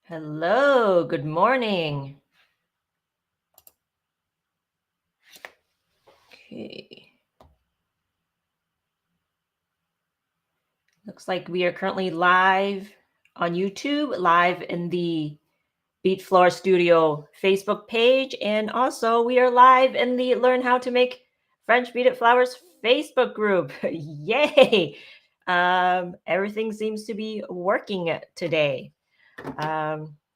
Hello, good morning. Okay. Looks like we are currently live on YouTube, live in the Beat Floor Studio Facebook page, and also we are live in the Learn How to Make French Beaded Flowers Facebook group. Yay! Everything seems to be working today.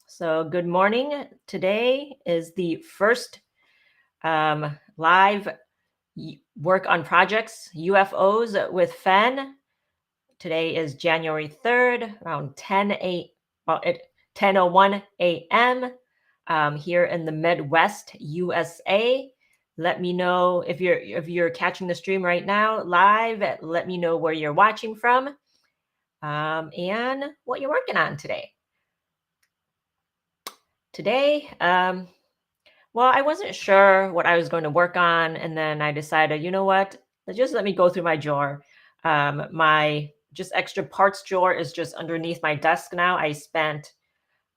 So good morning. Today is the first live work on projects UFOs with Fen. Today is January 3rd, around 10:01 a.m. Here in the Midwest, USA. Let me know if you're catching the stream right now live. Let me know where you're watching from and what you're working on today. Today, well, I wasn't sure what I was going to work on, and then I decided, you know what? Just let me go through my drawer. My just extra parts drawer is just underneath my desk now. I spent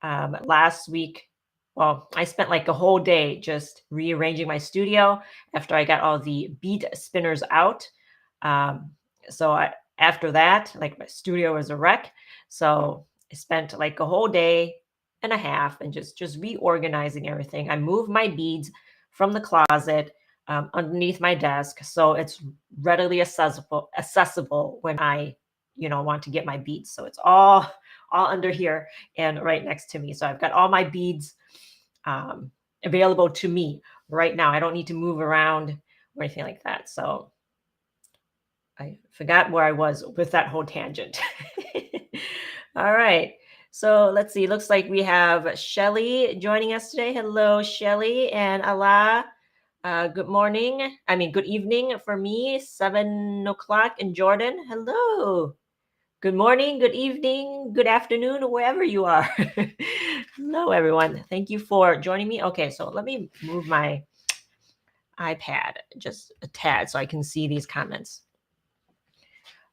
last week, well, I spent like a whole day just rearranging my studio after I got all the bead spinners out. Um, After that, like my studio was a wreck. So I spent like a whole day and a half and just reorganizing everything. I moved my beads from the closet underneath my desk, so it's readily accessible when I, want to get my beads. So it's all under here and right next to me. So I've got all my beads available to me right now. I don't need to move around or anything like that. So I forgot where I was with that whole tangent. All right. So let's see. Looks like we have Shelly joining us today. Hello, Shelly and Allah. Good morning. Good evening for me. 7 o'clock in Jordan. Hello. Good morning, good evening, good afternoon, wherever you are. Hello, everyone. Thank you for joining me. Okay, so let me move my iPad just a tad so I can see these comments.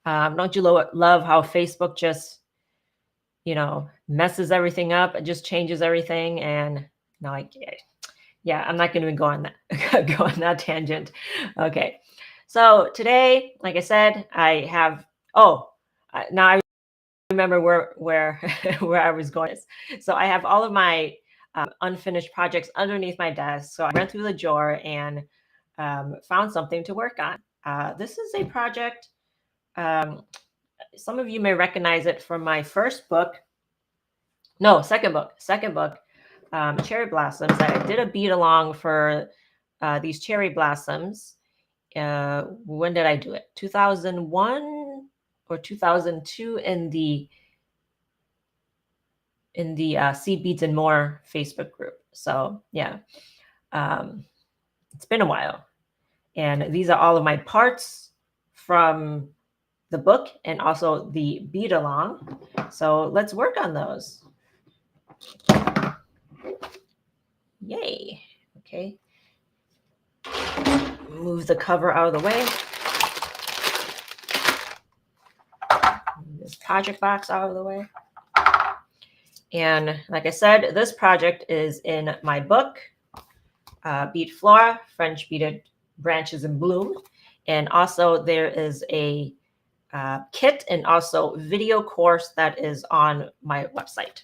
Don't you love how Facebook just, messes everything up? It just changes everything. And no, I'm not going to go on that go on that tangent. Okay, so today, like I said, I have. Now I remember where where I was going. So I have all of my unfinished projects underneath my desk. So I went through the drawer and found something to work on. This is a project. Some of you may recognize it from my first book. No, second book. Cherry Blossoms. I did a bead along for these cherry blossoms. When did I do it? 2001 or 2002 in the Seed Beads and More Facebook group. So yeah, it's been a while. And these are all of my parts from the book and also the bead along. So let's work on those. Yay. Okay. Move the cover out of the way. Move this project box out of the way. And like I said, this project is in my book, Bead Flora, French Beaded Branches in Bloom. And also there is a kit and also video course that is on my website.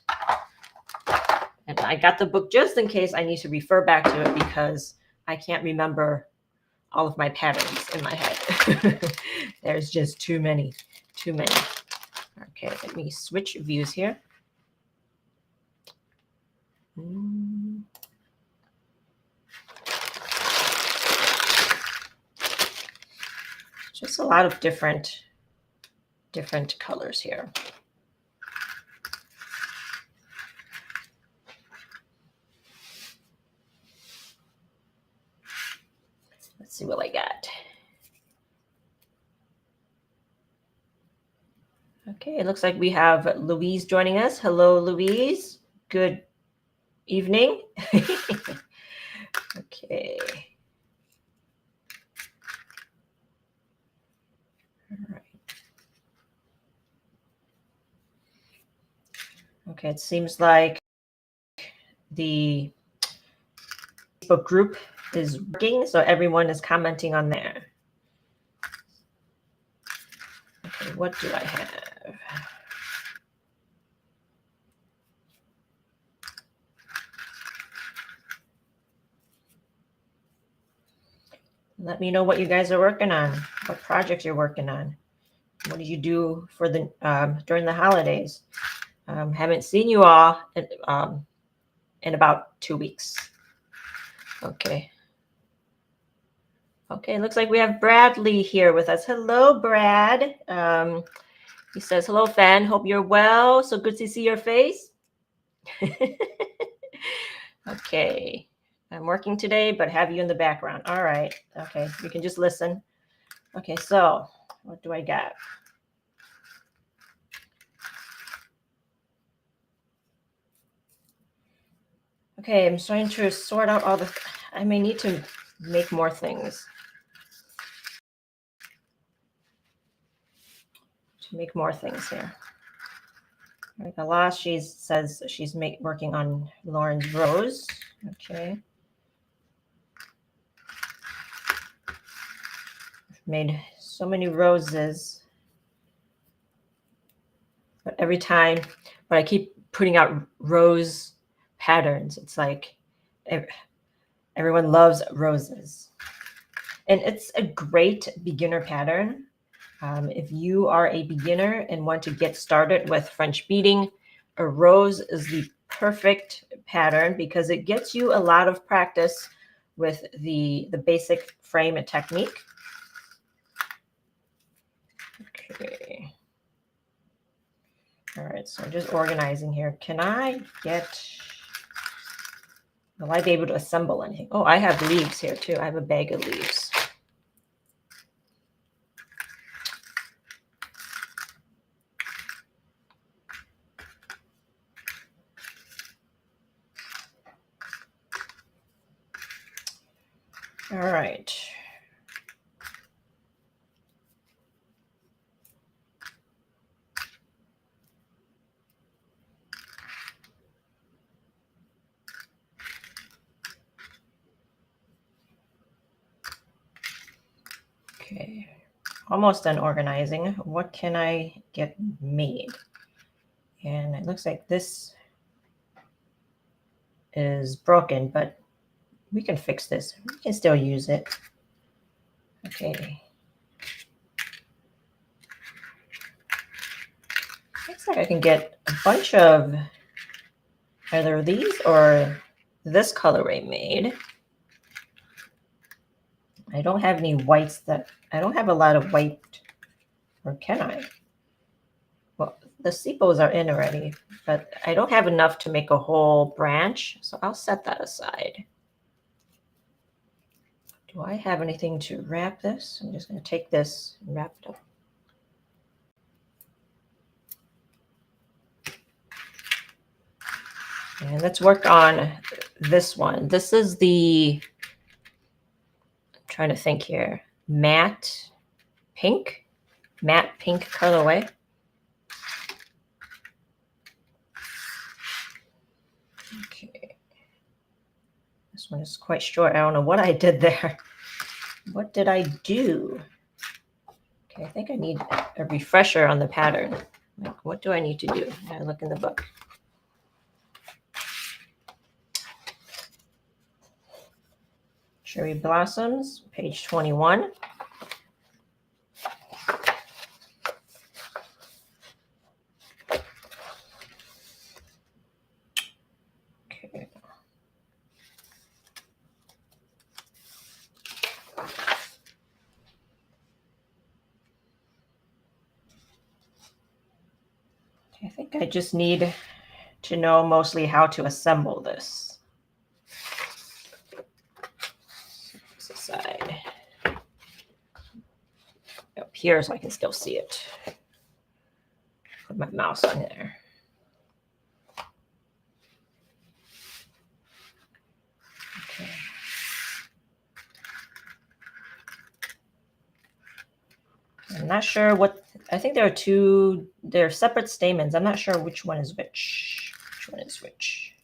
And I got the book just in case I need to refer back to it because I can't remember all of my patterns in my head. There's just too many. Okay, let me switch views here. Just a lot of different colors here. Let's see what I got. Okay, it looks like we have Louise joining us. Hello, Louise. Good evening. Okay. All right. Okay, it seems like the Facebook group is working, so everyone is commenting on there. Okay, what do I have? Let me know what you guys are working on, what projects you're working on. What did you do for the during the holidays? Haven't seen you all in about 2 weeks. Okay. Okay, looks like we have Bradley here with us. Hello, Brad. He says, hello, fan. Hope you're well. So good to see your face. Okay. I'm working today, but have you in the background. All right. Okay. You can just listen. Okay. So what do I got? Okay. I'm trying to sort out all the, I may need to make more things. To make more things here. All right, last she says she's working on Lauren's rose. Okay. I've made so many roses, but every time, but I keep putting out rose patterns. It's like everyone loves roses, and it's a great beginner pattern. If you are a beginner and want to get started with French beading, a rose is the perfect pattern because it gets you a lot of practice with the basic frame and technique. Okay. All right, so I'm just organizing here. Can I get, will I be able to assemble anything? Oh, I have leaves here too. I have a bag of leaves. All right. Okay, almost done organizing. What can I get made? And it looks like this is broken, but we can fix this. We can still use it. Okay. Looks like I can get a bunch of either these or this colorway made. I don't have any whites I don't have a lot of white, or can I? Well, the sepals are in already, but I don't have enough to make a whole branch, so I'll set that aside. Do I have anything to wrap this? I'm just going to take this and wrap it up. And let's work on this one. This is the, I'm trying to think here, matte pink colorway. Okay. This one is quite short. I don't know what I did there. What did I do? Okay, I think I need a refresher on the pattern. Like, what do I need to do? I look in the book. Cherry Blossoms, page 21. Okay. I think I just need to know mostly how to assemble this. This aside. Up here so I can still see it. Put my mouse on there. Okay. I'm not sure what, I think there are two, they're separate stamens. I'm not sure which one is which. Which one is which?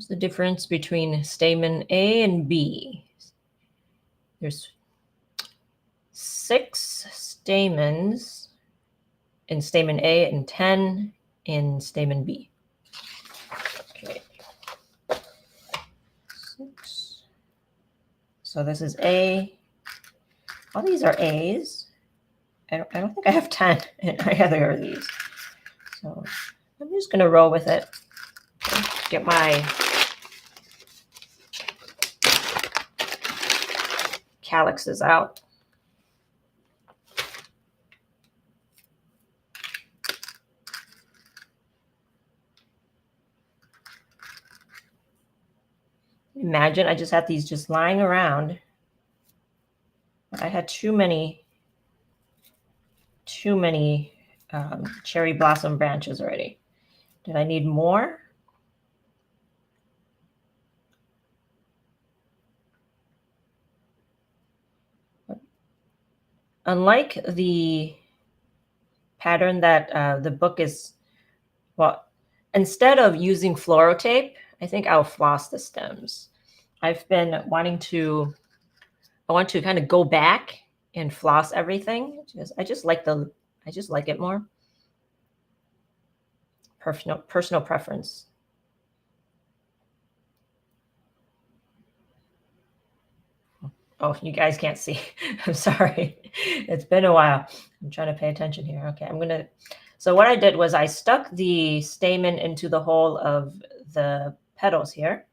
What's the difference between stamen A and B? There's 6 stamens in stamen A and 10 in stamen B. Okay. 6. So this is A. All these are A's. I don't think I have 10 in either of these. So I'm just going to roll with it. Get my calyxes out. Imagine I just had these just lying around. I had too many cherry blossom branches already. Did I need more? Unlike the pattern that the book is, well, instead of using fluoro tape, I think I'll floss the stems. I've been wanting to, I want to kind of go back and floss everything. I just like it more. Personal preference. Oh, you guys can't see. I'm sorry. It's been a while. I'm trying to pay attention here. Okay, so what I did was I stuck the stamen into the hole of the petals here.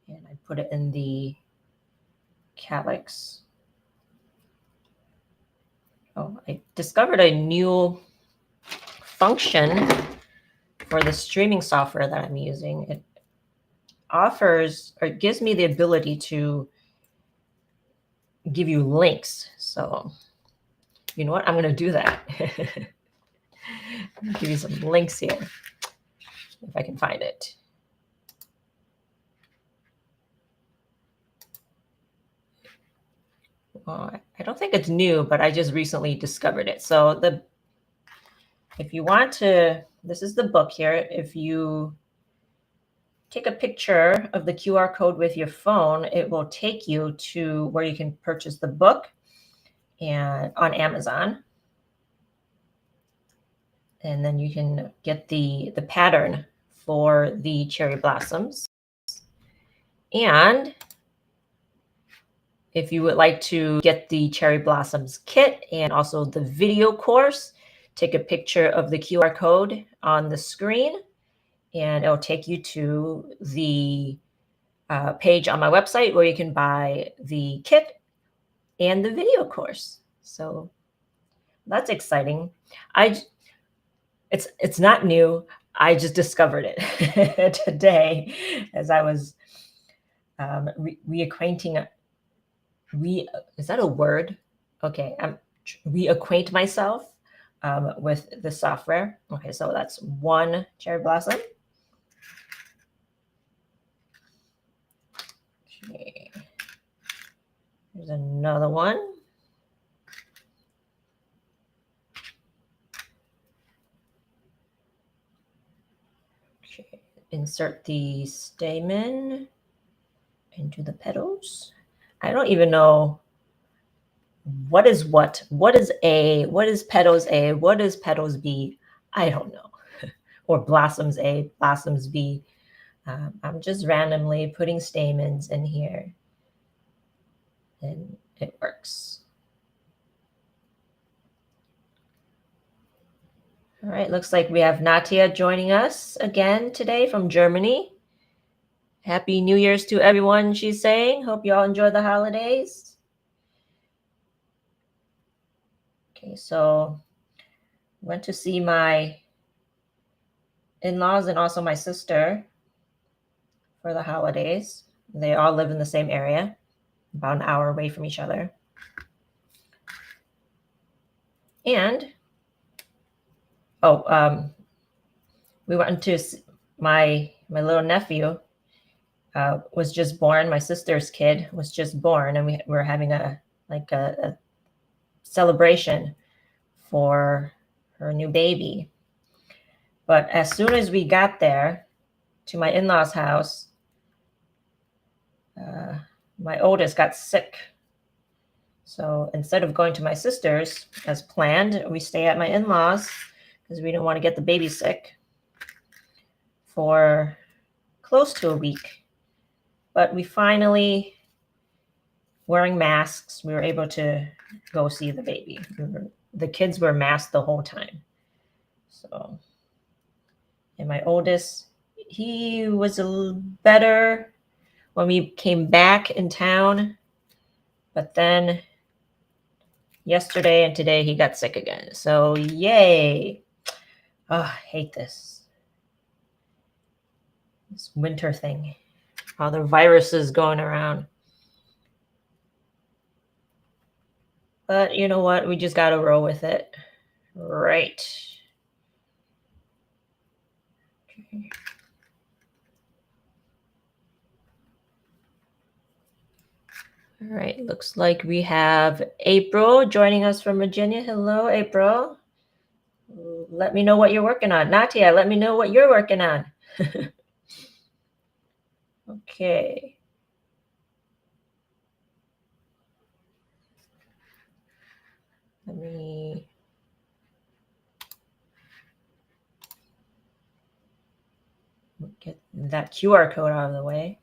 And I put it in the calyx. Oh, I discovered a new function for the streaming software that I'm using. It offers, or it gives me the ability to give you links. So you know what? I'm going to do that. Give you some links here, if I can find it. Well, I don't think it's new, but I just recently discovered it. So if you want to, this is the book here. If you take a picture of the QR code with your phone, it will take you to where you can purchase the book and on Amazon. And then you can get the pattern for the cherry blossoms. And if you would like to get the cherry blossoms kit and also the video course, take a picture of the QR code on the screen and it'll take you to the page on my website where you can buy the kit and the video course. So that's exciting. It's not new. I just discovered it today as I was reacquainting. Is that a word? Okay, I'm reacquaint myself with the software. Okay, so that's one cherry blossom. Okay, there's another one. Okay, insert the stamen into the petals. I don't even know what is what. What is A? What is petals A? What is petals B? I don't know. Or blossoms A, blossoms B. I'm just randomly putting stamens in here. And it works. All right, looks like we have Natia joining us again today from Germany. Happy New Year's to everyone, she's saying. Hope you all enjoy the holidays. Okay, so went to see my in-laws and also my sister for the holidays. They all live in the same area, about an hour away from each other. And we went to my little nephew was just born. My sister's kid was just born, and we were having a celebration for her new baby. But as soon as we got there to my in-laws' house, my oldest got sick. So instead of going to my sister's as planned, we stay at my in-laws because we didn't want to get the baby sick for close to a week. But we finally, wearing masks, we were able to go see the baby. The kids were masked the whole time. So, and my oldest, he was a little better when we came back in town, but then yesterday and today he got sick again. So yay. Oh, I hate this winter thing. All the viruses going around. But you know what? We just got to roll with it. Right. Okay. All right. Looks like we have April joining us from Virginia. Hello, April. Let me know what you're working on. Natia, let me know what you're working on. Okay. Let me get that QR code out of the way.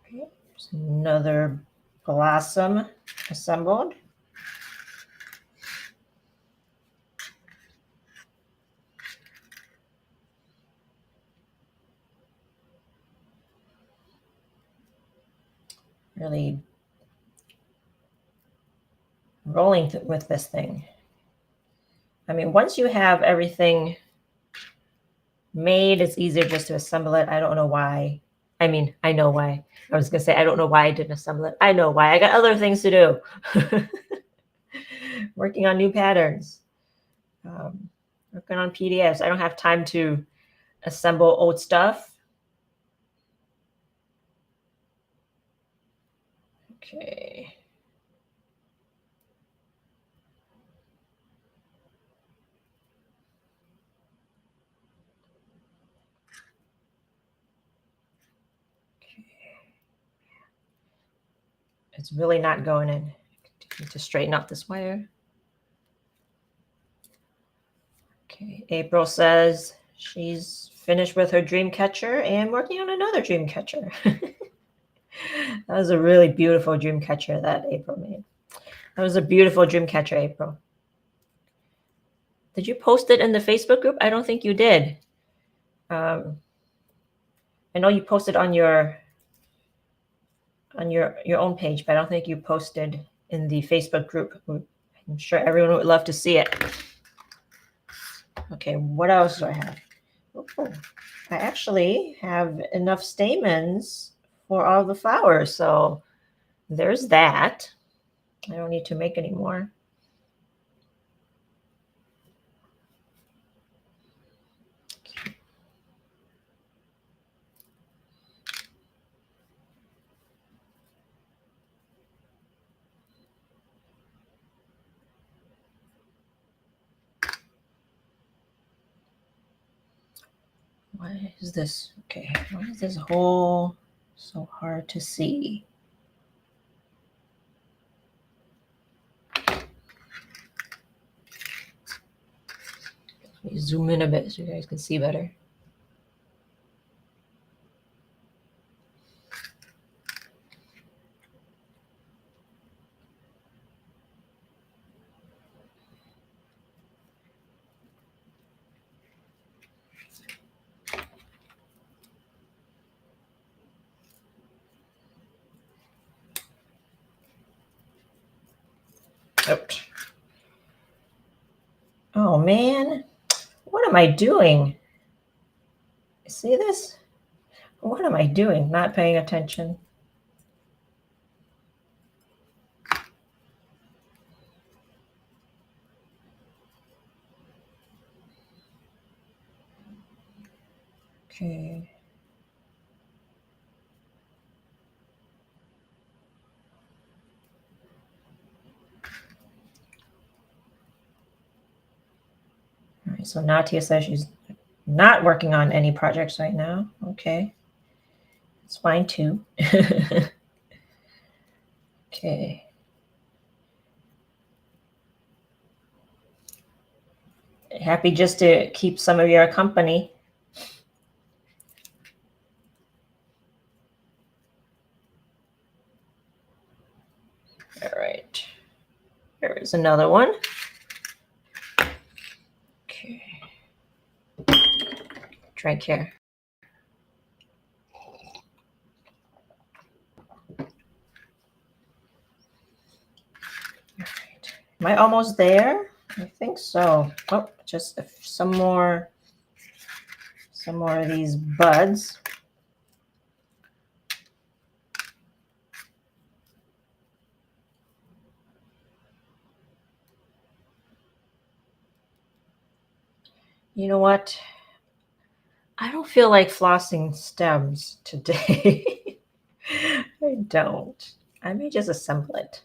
Okay. There's another blossom assembled. Really rolling with this thing. I mean, once you have everything made, it's easier just to assemble it. I don't know why. I mean, I know why. I was going to say, I don't know why I didn't assemble it. I know why. I got other things to do. Working on new patterns. Working on PDFs. I don't have time to assemble old stuff. Okay. It's really not going in. I need to straighten out this wire. Okay, April says she's finished with her dream catcher and working on another dream catcher. That was a really beautiful dream catcher that April made. That was a beautiful dream catcher, April. Did you post it in the Facebook group? I don't think you did. I know you posted on your own page, but I don't think you posted in the Facebook group. I'm sure everyone would love to see it. Okay, what else do I have? Oh, I actually have enough stamens for all the flowers, so there's that. I don't need to make any more. Why is this? Okay, why is this hole so hard to see? Let me zoom in a bit so you guys can see better. Ouch. Oh man, what am I doing? See this? What am I doing? Not paying attention. Okay. All right, so Natia says she's not working on any projects right now. Okay. It's fine too. Okay. Happy just to keep some of your company. All right. Here is another one. Okay. Drink here. All right. Am I almost there? I think so. Oh, just some more of these buds. You know what? I don't feel like flossing stems today. I don't. I may just assemble it.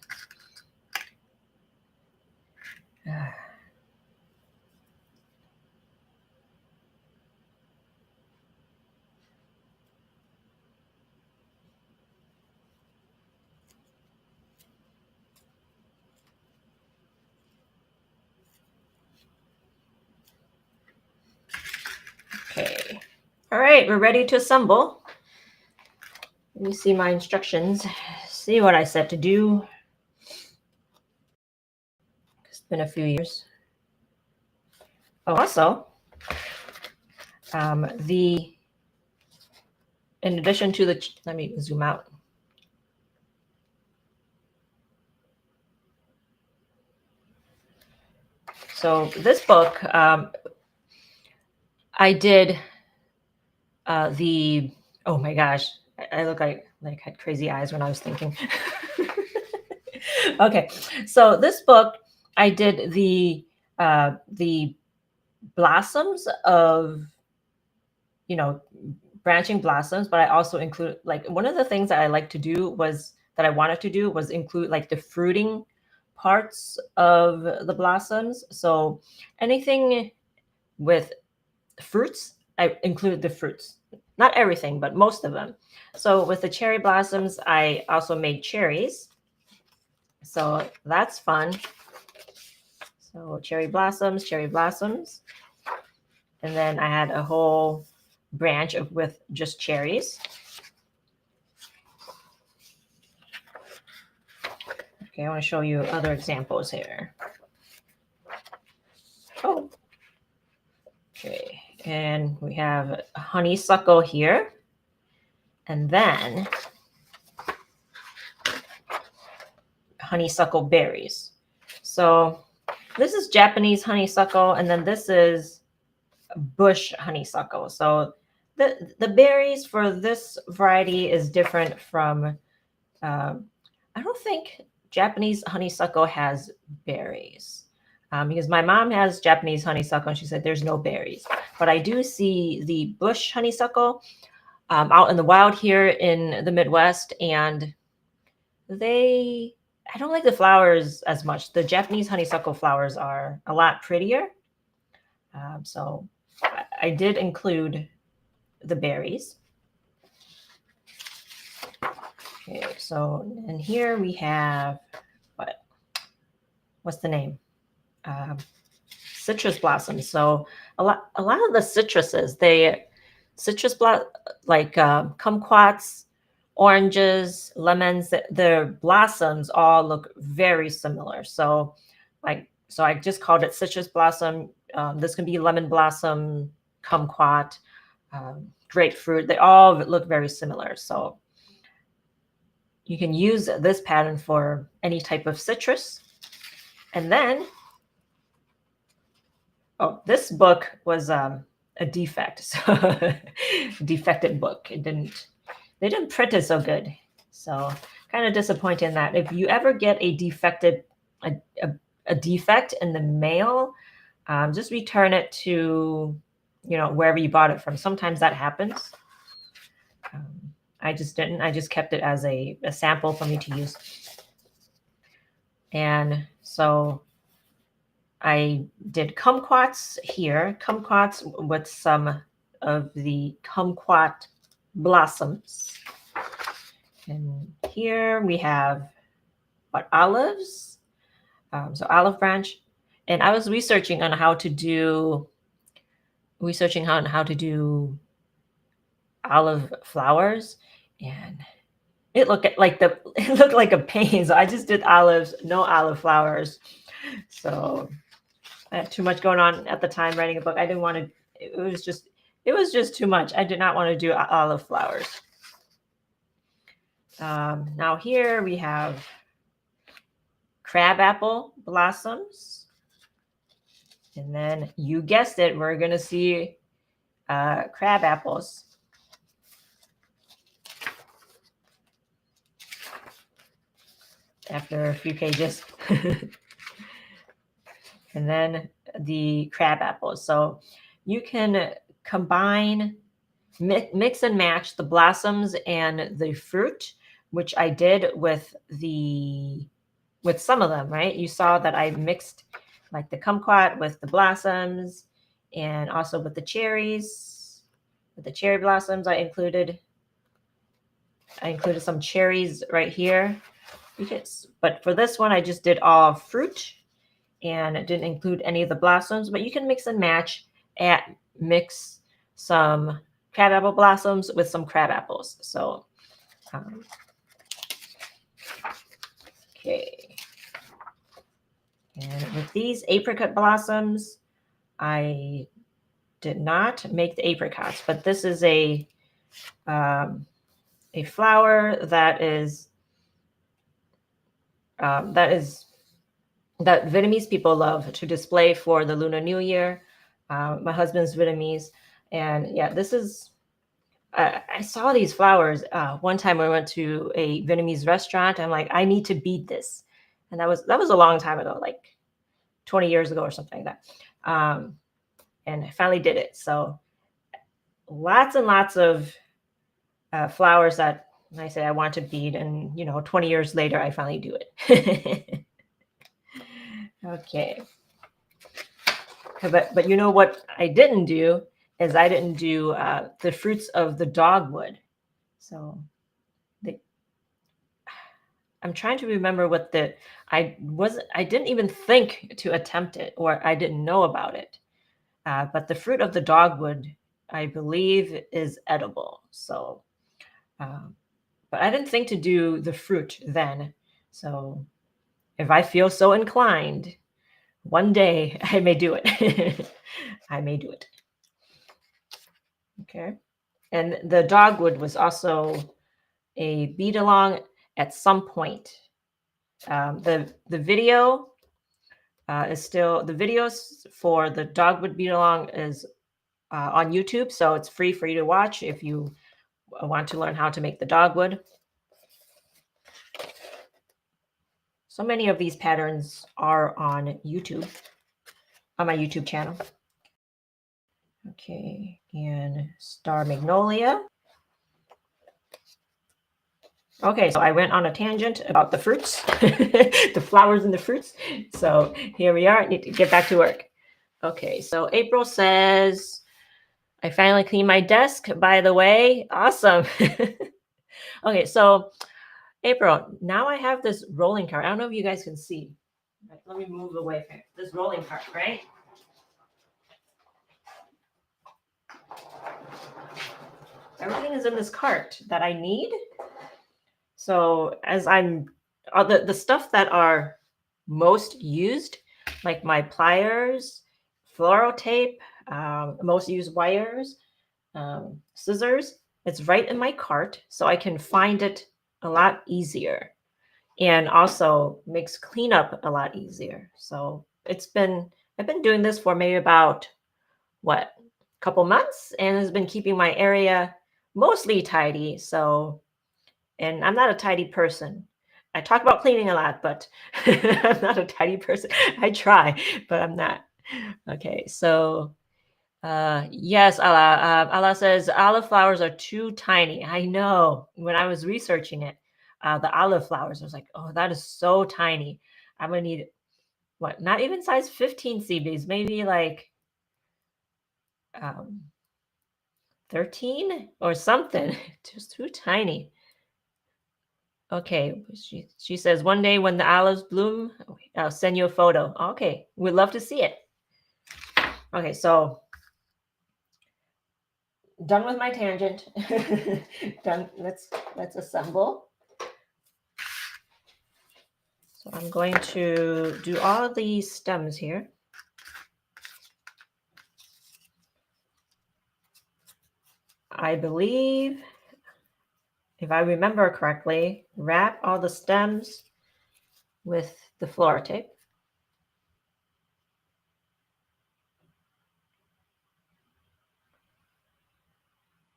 Okay. All right, we're ready to assemble. Let me see my instructions. See what I said to do. It's been a few years. Oh, also, in addition to the, let me zoom out. So this book, I did oh my gosh, I look like had crazy eyes when I was thinking. Okay, so this book, I did the blossoms of, branching blossoms, but I also include, like, one of the things that I like to do was that I wanted to do was include like the fruiting parts of the blossoms. So anything with fruits, I include the fruits. Not everything, but most of them. So with the cherry blossoms, I also made cherries. So that's fun. So cherry blossoms. And then I had a whole branch with just cherries. Okay, I want to show you other examples here. Oh, okay. And we have honeysuckle here. And then honeysuckle berries. So this is Japanese honeysuckle, and then this is bush honeysuckle. So the berries for this variety is different from, I don't think Japanese honeysuckle has berries. Because my mom has Japanese honeysuckle and she said there's no berries. But I do see the bush honeysuckle out in the wild here in the Midwest, and I don't like the flowers as much. The Japanese honeysuckle flowers are a lot prettier. So I did include the berries. Okay, so, and here we have, what's the name? Citrus blossoms. So a lot of the citruses, like kumquats, oranges, lemons, their blossoms all look very similar. So I just called it citrus blossom. This can be lemon blossom, kumquat, grapefruit. They all look very similar. So you can use this pattern for any type of citrus. And then, oh, this book was a defect. So defected book. They didn't print it so good. So kind of disappointed in that. If you ever get a defect in the mail, just return it to wherever you bought it from. Sometimes that happens. I just didn't. I just kept it as a sample for me to use. And so I did kumquats here, kumquats with some of the kumquat blossoms. And here we have olives. So olive branch. And I was researching on how to do olive flowers, and it looked like a pain. So I just did olives, no olive flowers. So I had too much going on at the time writing a book. I didn't want to. It was just too much. I did not want to do olive flowers. Now here we have crabapple blossoms, and then you guessed it, we're gonna see crab apples. After a few pages. And then the crab apples. So you can combine, mix and match the blossoms and the fruit, which I did with some of them, right? You saw that I mixed like the kumquat with the blossoms, and also with the cherries. With the cherry blossoms, I included some cherries right here. But for this one, I just did all fruit and it didn't include any of the blossoms, but you can mix and match and mix some crabapple blossoms with some crab apples. So, okay. And with these apricot blossoms, I did not make the apricots, but this is a flower that Vietnamese people love to display for the Lunar New Year. My husband's Vietnamese, and yeah, this is. I saw these flowers one time when I went to a Vietnamese restaurant. I'm like, I need to bead this, and that was a long time ago, like 20 years ago or something like that. And I finally did it. So lots and lots of flowers that I say I want to bead, and 20 years later, I finally do it. Okay. But what I didn't do is I didn't do the fruits of the dogwood. So I'm trying to remember what I didn't even think to attempt it, or I didn't know about it. But the fruit of the dogwood, I believe, is edible. So, but I didn't think to do the fruit then. So if I feel so inclined, one day I may do it. I may do it. Okay. And the dogwood was also a bead along at some point. The video is still, the videos for the dogwood bead along is on YouTube. So it's free for you to watch if you want to learn how to make the dogwood. So many of these patterns are on YouTube, on my YouTube channel. Okay, and Star Magnolia. Okay, so I went on a tangent about the fruits, the flowers and the fruits. So here we are. I need to get back to work. Okay, so April says, I finally cleaned my desk, by the way. Awesome. Okay, so April, now I have this rolling cart. I don't know if you guys can see. Right, let me move away from this rolling cart, right? Everything is in this cart that I need. So as I'm, the stuff that are most used, like my pliers, floral tape, most used wires, scissors, it's right in my cart, so I can find it a lot easier, and also makes cleanup a lot easier. So I've been doing this for maybe about a couple months, and has been keeping my area mostly tidy. So, and I'm not a tidy person. I talk about cleaning a lot, but I'm not a tidy person. I try, but I'm not. Okay, so Yes, Allah. Allah says olive flowers are too tiny. I know. When I was researching it, the olive flowers, I was like, oh, that is so tiny. I'm gonna need what? Not even size 15 CBs, maybe like um, 13 or something. Just too tiny. Okay, she says one day when the olives bloom, I'll send you a photo. Okay, we'd love to see it. Okay, so done with my tangent. Done. Let's assemble. So I'm going to do all these stems here. I believe, if I remember correctly, wrap all the stems with the floor tape.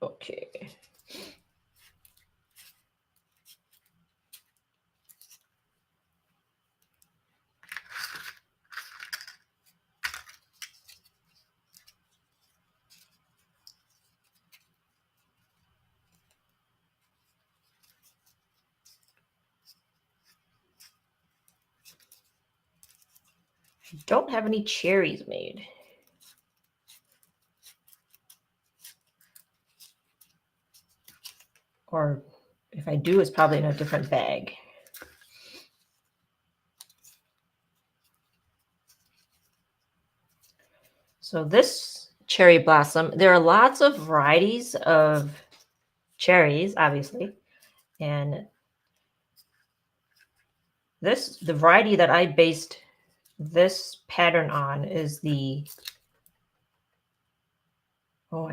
Okay. I don't have any cherries made. Or if I do, it's probably in a different bag. So this cherry blossom, there are lots of varieties of cherries, obviously. And the variety that I based this pattern on is I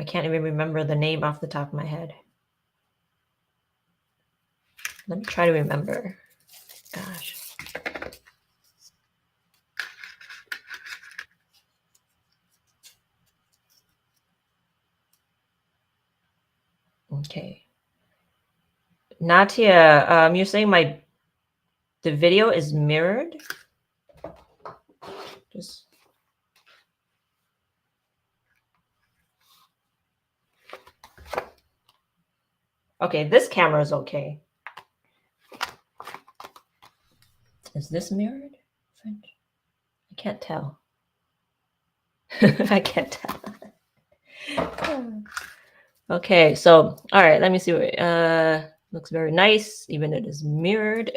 can't even remember the name off the top of my head. Let me try to remember. Gosh. Okay. Natia, you're saying the video is mirrored? Just okay, this camera is okay. Is this mirrored? I can't tell. I can't tell. Okay, so all right, let me see. Looks very nice, even it is mirrored.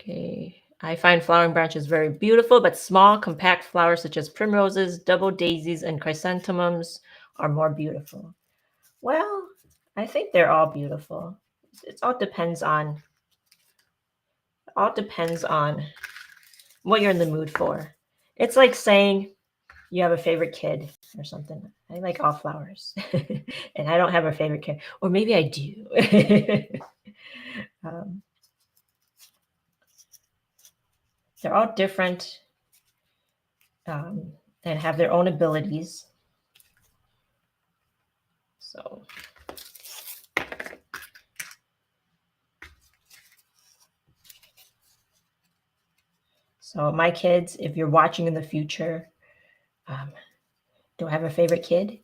Okay, I find flowering branches very beautiful, but small, compact flowers such as primroses, double daisies, and chrysanthemums are more beautiful. Well, I think they're all beautiful. It all depends on what you're in the mood for. It's like saying you have a favorite kid or something. I like all flowers, and I don't have a favorite kid, or maybe I do. um, they're all different and have their own abilities. So my kids, if you're watching in the future, don't have a favorite kid.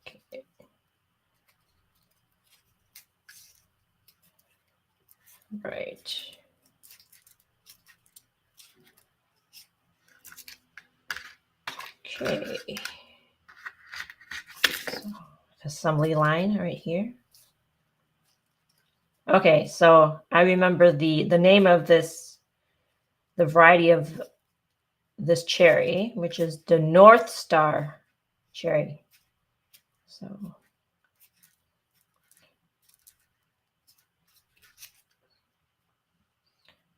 Okay. Right. Okay. So, assembly line right here. Okay, so I remember the name of the variety of this cherry, which is the North Star cherry. So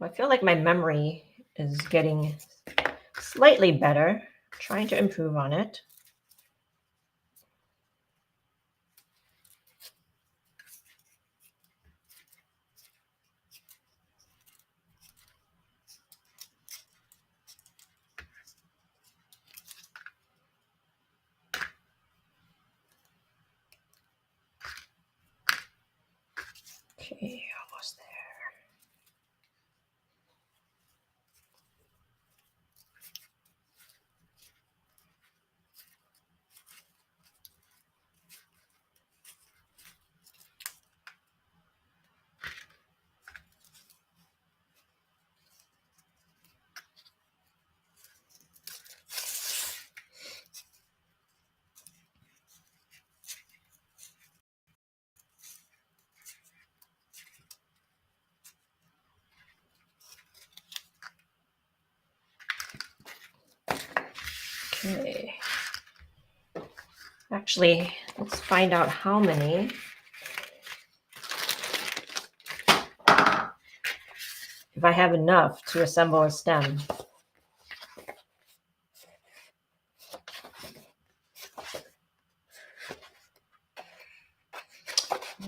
I feel like my memory is getting slightly better. Trying to improve on it. Okay. Actually, let's find out how many. If I have enough to assemble a stem.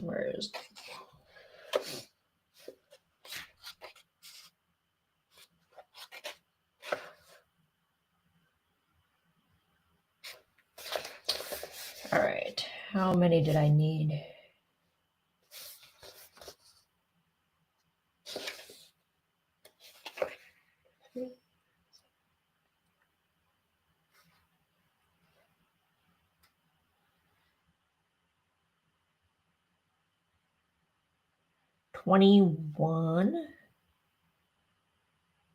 Where's all right, how many did I need? $21.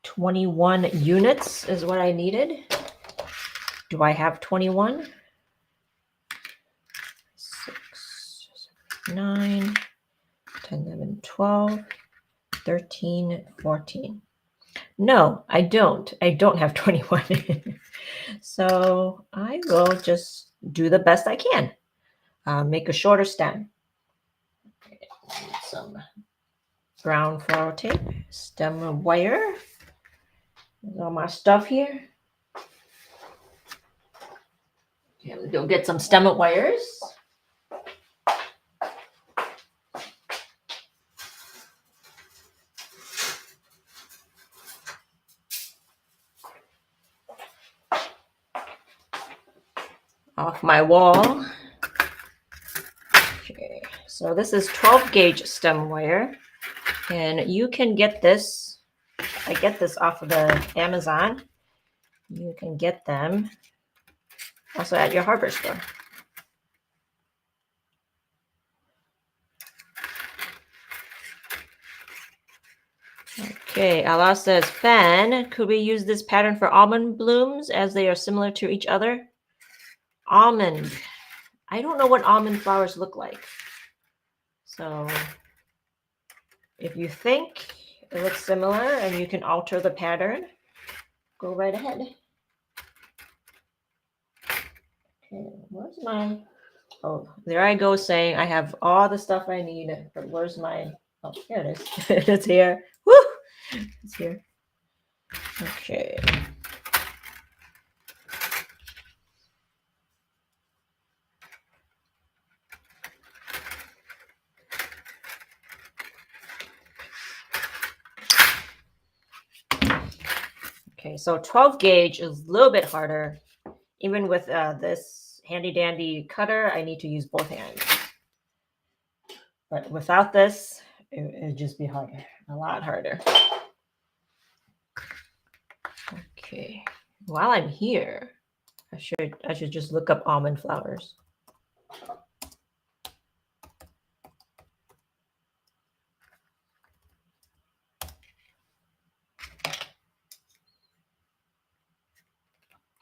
21 units is what I needed. Do I have 21? 6, 9, 10, 11, 12, 13, 14. No, I don't. I don't have 21. So I will just do the best I can. Make a shorter stem. Some brown flower tape, stem wire. There's all my stuff here. Okay, we'll go get some stem wires. Off my wall. Okay, so this is 12 gauge stem wire, and you can get this. I get this off of the Amazon. You can get them also at your hardware store. Okay, Allah says, Fan, could we use this pattern for almond blooms as they are similar to each other? Almond. I don't know what almond flowers look like. So if you think it looks similar and you can alter the pattern, go right ahead. Okay, where's my... Oh, there I go saying I have all the stuff I need, but where's my... Oh, here it is. It's here. Woo! It's here. Okay. Okay, so 12 gauge is a little bit harder. Even with this handy dandy cutter, I need to use both hands. But without this, it'd just be harder, a lot harder. Okay, while I'm here, I should just look up almond flowers.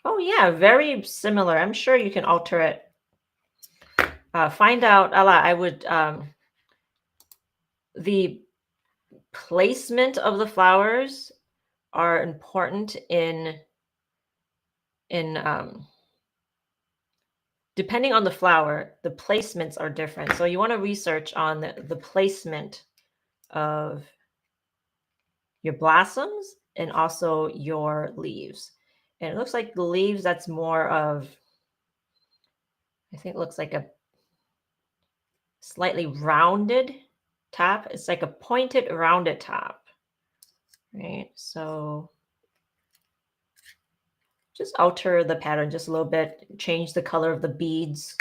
Oh yeah, very similar. I'm sure you can alter it. Find out, Allah, I would, the placement of the flowers are important in depending on the flower, the placements are different. So you want to research on the placement of your blossoms and also your leaves. And it looks like the leaves, that's more of, I think it looks like a slightly rounded top. It's like a pointed, rounded top, right? So just alter the pattern just a little bit, change the color of the beads.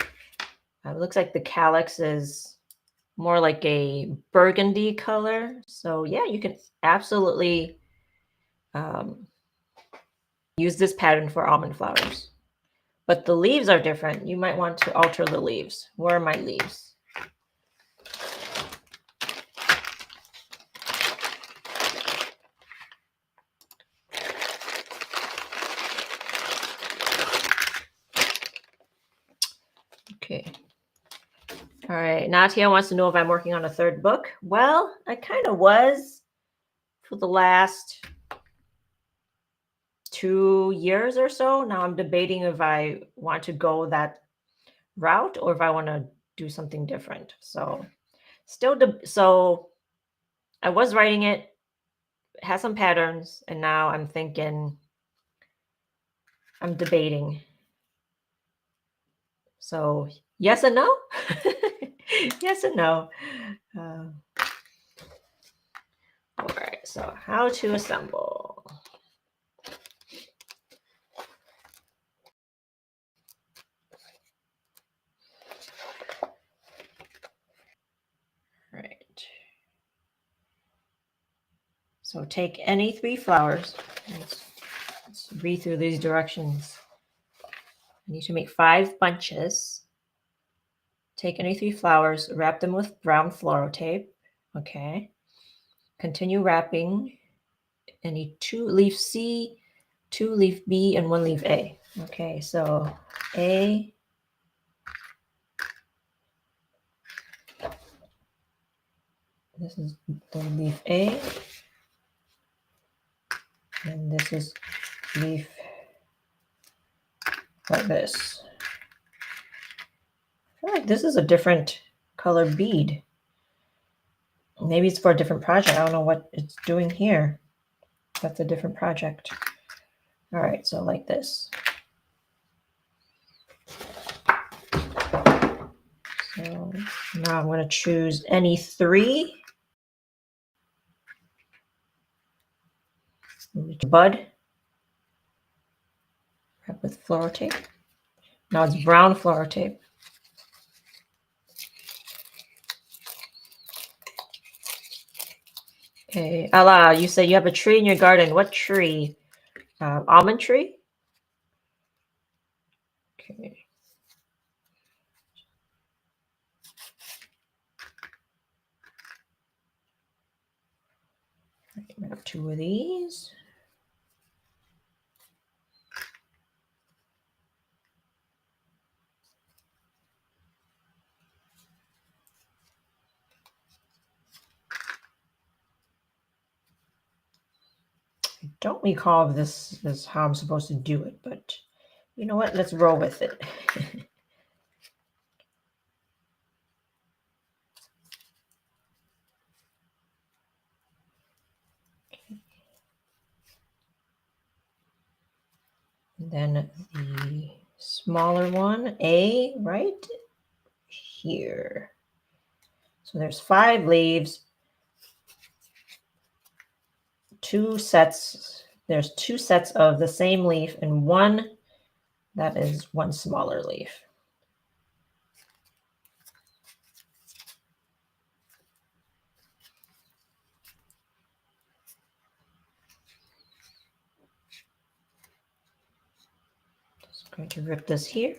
It looks like the calyx is more like a burgundy color. So yeah, you can absolutely use this pattern for almond flowers. But the leaves are different. You might want to alter the leaves. Where are my leaves? Okay. All right. Natia wants to know if I'm working on a third book. Well, I kind of was for the last 2 years or so. Now I'm debating if I want to go that route or if I want to do something different. So so I was writing it, has some patterns, and now I'm thinking, I'm debating. So yes and no. Yes and no. All right, so how to assemble. Right. So take any 3 flowers. Let's read through these directions. I need to make 5 bunches. Take any 3 flowers, wrap them with brown floral tape. Okay. Continue wrapping. I need 2 leaf C, 2 leaf B, and 1 leaf A. Okay, so A. This is the leaf A. And this is leaf like this. I feel like this is a different color bead. Maybe it's for a different project. I don't know what it's doing here. That's a different project. All right, so like this. So now I'm going to choose any 3. Bud. Wrap with floral tape. Now it's brown floral tape. Okay, Ala, you say you have a tree in your garden. What tree? Almond tree? Okay. I have 2 of these. I don't recall if this is how I'm supposed to do it, but you know what? Let's roll with it. And then the smaller one, A, right here. So there's 5 leaves, 2 sets. There's 2 sets of the same leaf and one that is one smaller leaf. Just going to rip this here.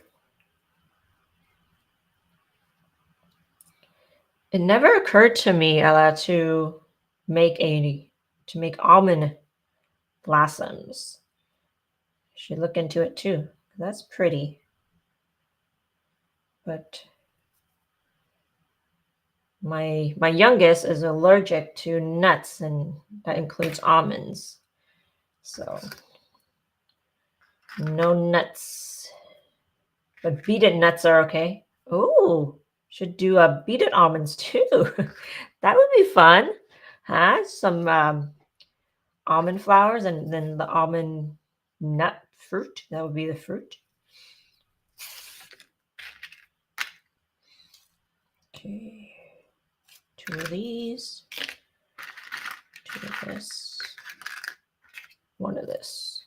It never occurred to me, Ella, to make almond blossoms. I should look into it too. That's pretty. But my youngest is allergic to nuts, and that includes almonds. So no nuts. But beaded nuts are okay. Ooh, should do beaded almonds too. That would be fun. Huh? Some almond flowers and then the almond nut fruit. That would be the fruit. Okay. 2 of these. 2 of this. 1 of this.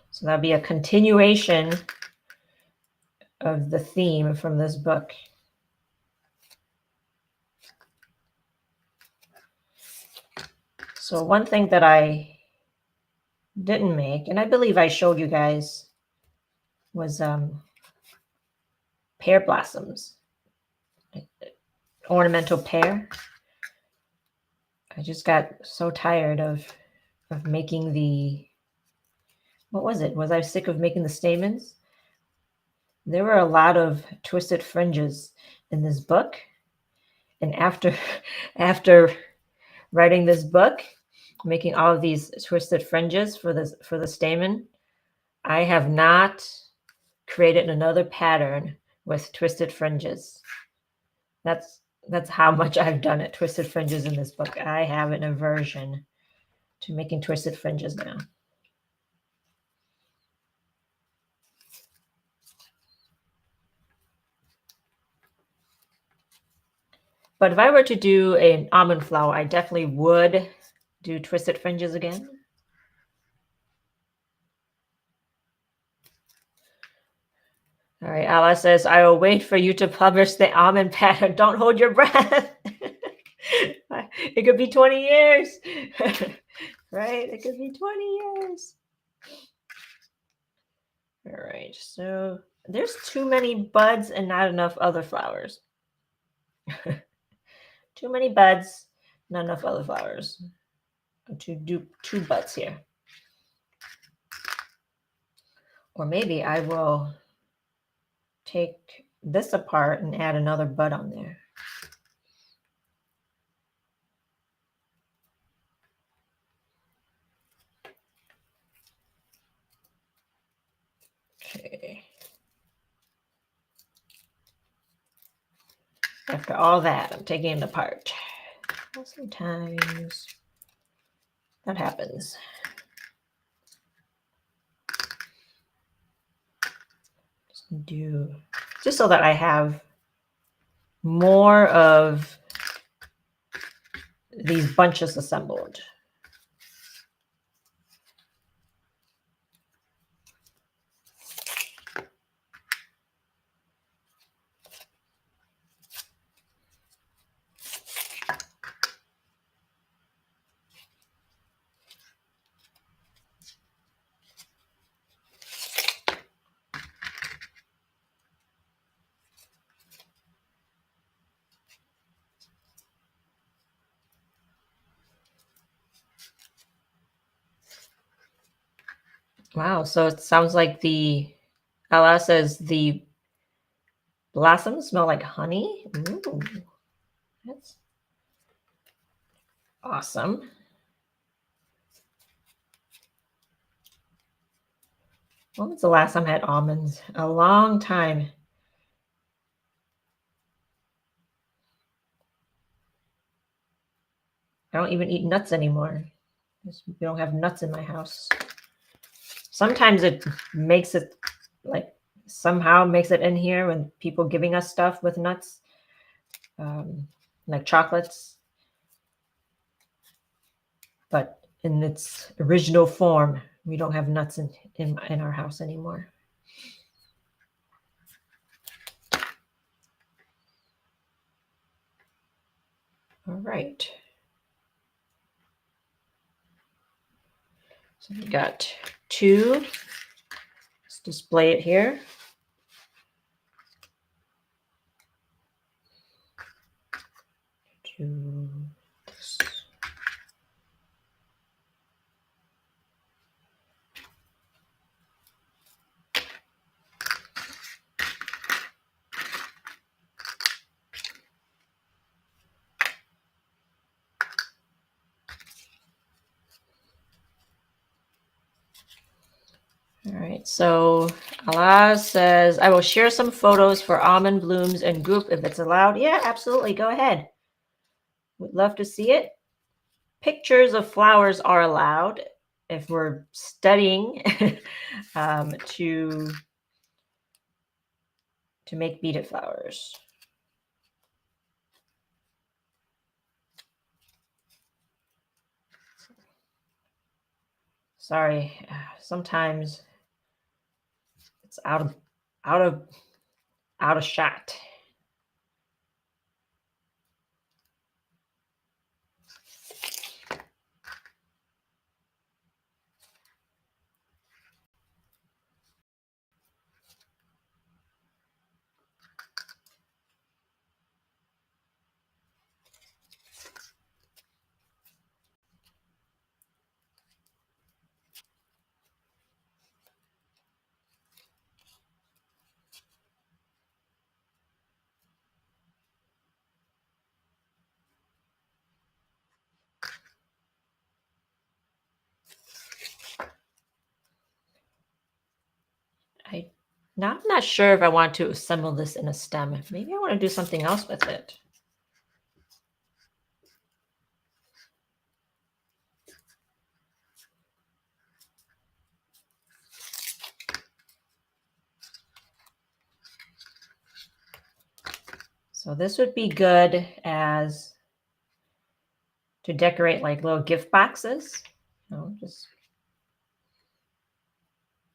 So that'll be a continuation of the theme from this book. So one thing that I didn't make, and I believe I showed you guys, was pear blossoms. Ornamental pear. I just got so tired of making the, what was it? Was I sick of making the stamens? There were a lot of twisted fringes in this book, And after writing this book, making all of these twisted fringes for the stamen, I have not created another pattern with twisted fringes. That's how much I've done it. Twisted fringes in this book. I have an aversion to making twisted fringes now. But if I were to do an almond flower, I definitely would do twisted fringes again. All right, Alice says, I will wait for you to publish the almond pattern. Don't hold your breath. It could be 20 years. Right? It could be 20 years. All right, so there's too many buds and not enough other flowers. Too many buds, not enough other flowers. To do 2 buds here. Or maybe I will take this apart and add another bud on there. Okay. After all that, I'm taking it apart. Well, sometimes that happens. Just so that I have more of these bunches assembled. Wow, so it sounds like Ella says the blossoms smell like honey. Ooh, that's awesome. When was the last time I had almonds? A long time. I don't even eat nuts anymore. We don't have nuts in my house. Sometimes it makes it like somehow makes it in here when people giving us stuff with nuts, like chocolates. But in its original form, we don't have nuts in our house anymore. All right. So we got 2. Let's display it here. Do this. All right, so Allah says, I will share some photos for almond blooms in group if it's allowed. Yeah, absolutely. Go ahead. Would love to see it. Pictures of flowers are allowed if we're studying to make beaded flowers. Sorry, sometimes it's out of shot. Now I'm not sure if I want to assemble this in a stem. Maybe I want to do something else with it. So this would be good as to decorate like little gift boxes. Just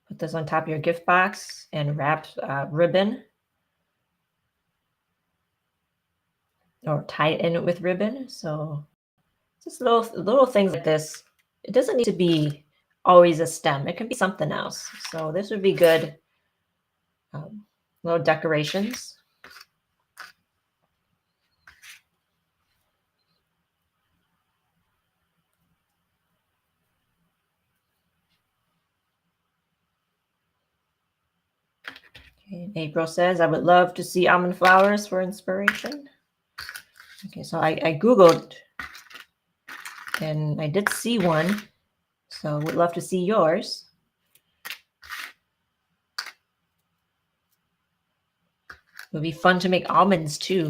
put this on top of your gift box and wrap ribbon or tie it in with ribbon. So just little things like this. It doesn't need to be always a stem. It can be something else. So this would be good. Little decorations. Okay, April says, I would love to see almond flowers for inspiration. Okay, so I Googled and I did see one. So would love to see yours. It would be fun to make almonds too.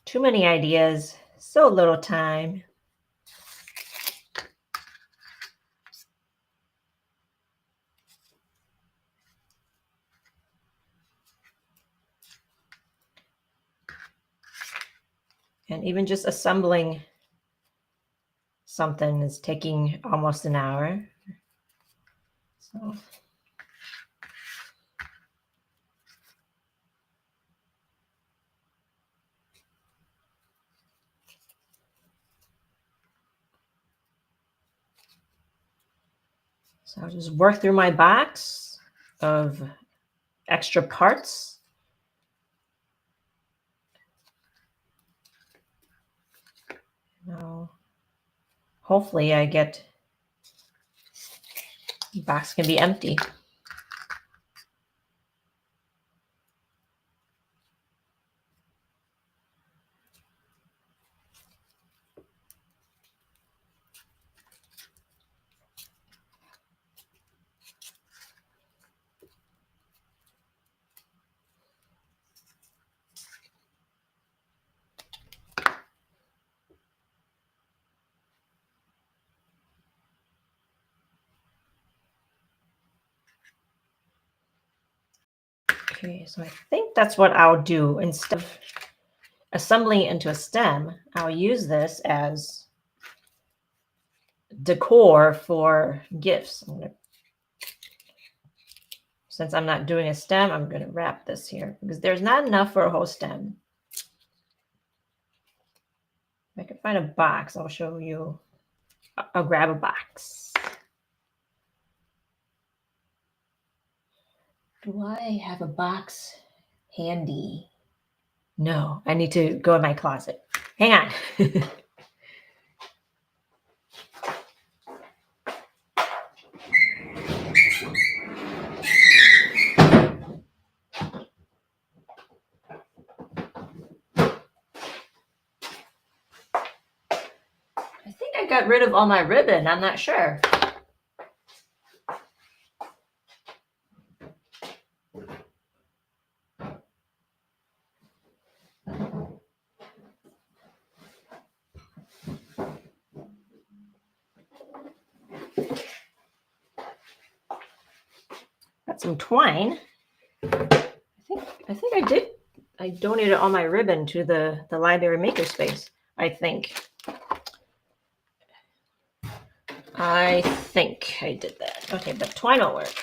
Too many ideas, so little time. And even just assembling something is taking almost an hour. So I'll just work through my box of extra parts. Now, hopefully I get, the box can be empty. Okay, so I think that's what I'll do. Instead of assembling it into a stem, I'll use this as decor for gifts. Since I'm not doing a stem, I'm going to wrap this here because there's not enough for a whole stem. If I can find a box, I'll show you. I'll grab a box. Do I have a box handy? No, I need to go in my closet. Hang on. I think I got rid of all my ribbon. I'm not sure. Got some twine. I think I did. I donated all my ribbon to the library makerspace. I think I did that. Okay, but twine will work.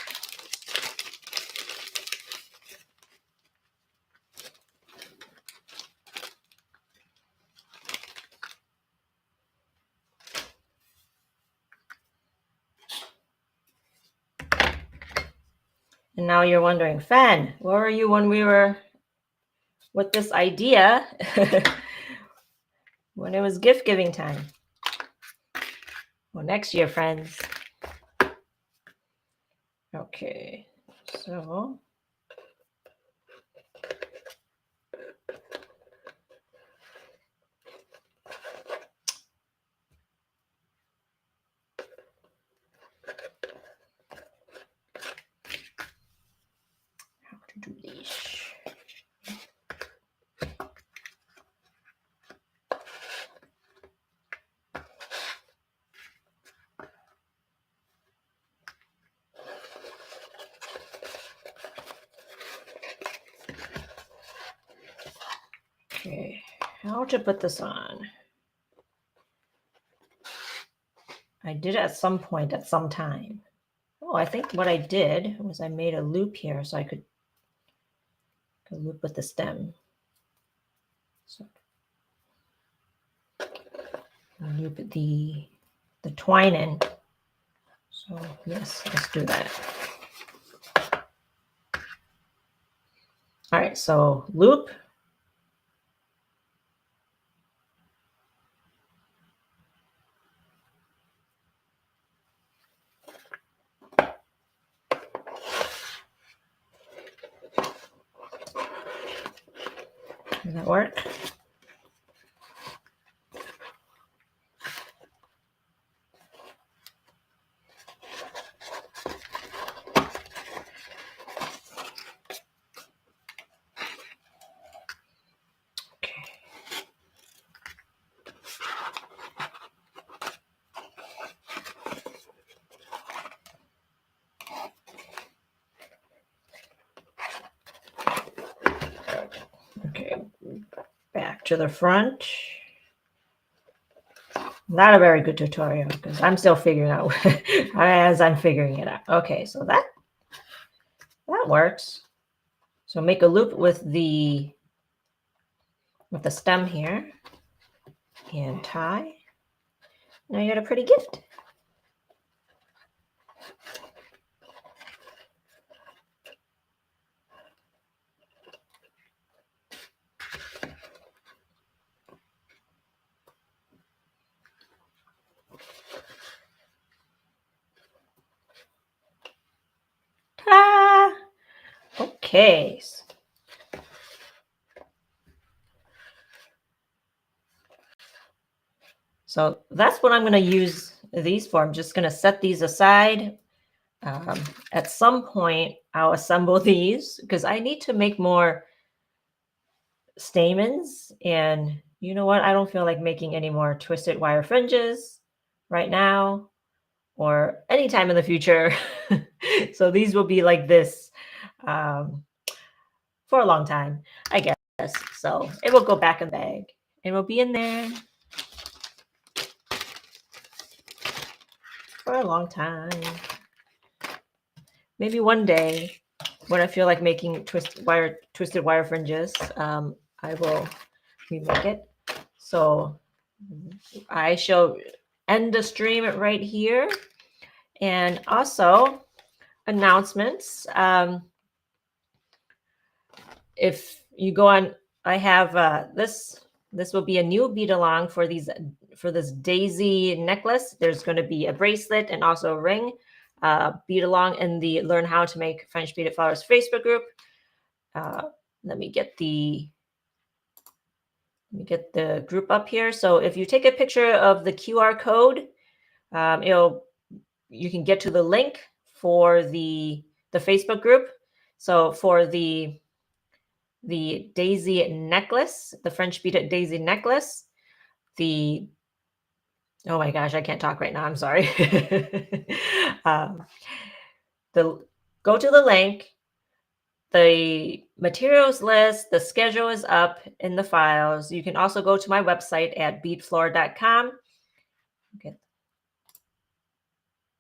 And now you're wondering, Fan, where were you when we were with this idea when it was gift giving time? Well, next year, friends. Okay, so to-do list. Okay, how to put this on? I did it at some point at some time. Oh, I think what I did was I made a loop here so I could loop with the stem. So loop the twine in. So yes, let's do that. All right, so loop. Does that work? Okay, back to the front. Not a very good tutorial because I'm still figuring out as I'm figuring it out. Okay, so that works. So make a loop with the stem here and tie. Now you got a pretty gift. Ta-da! Okay. So that's what I'm going to use these for. I'm just going to set these aside. At some point, I'll assemble these because I need to make more stamens. And you know what? I don't feel like making any more twisted wire fringes right now or anytime in the future. So these will be like this for a long time, I guess. So it will go back in the bag. It will be in there for a long time. Maybe one day when I feel like making twisted wire fringes, I will remake it. So I shall end the stream right here. And also announcements. If you go on, I have this will be a new bead along for this daisy necklace. There's going to be a bracelet and also a ring. Bead along in the Learn How to Make French Beaded Flowers Facebook group. Let me get the group up here. So if you take a picture of the QR code, you can get to the link for the Facebook group. So for the daisy necklace, the French beaded daisy necklace, oh my gosh, I can't talk right now. I'm sorry. Go to the link. The materials list, the schedule is up in the files. You can also go to my website at beadfloor.com.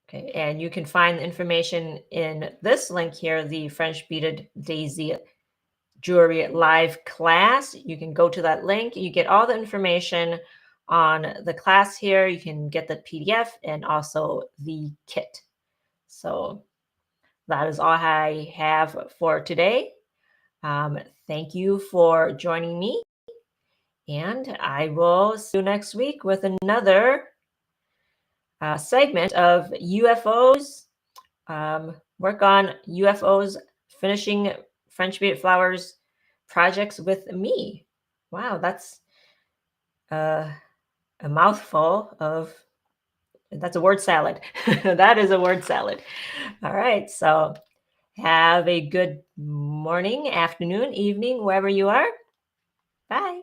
Okay, and you can find the information in this link here, the French Beaded Daisy Jewelry Live class. You can go to that link. You get all the information on the class here. You can get the PDF and also the kit. So that is all I have for today. Thank you for joining me. And I will see you next week with another segment of UFOs. Work on UFOs, finishing French beaded flowers projects with me. Wow, that's a mouthful of, that's a word salad. That is a word salad. All right, so have a good morning. morning, afternoon, evening, wherever you are. Bye.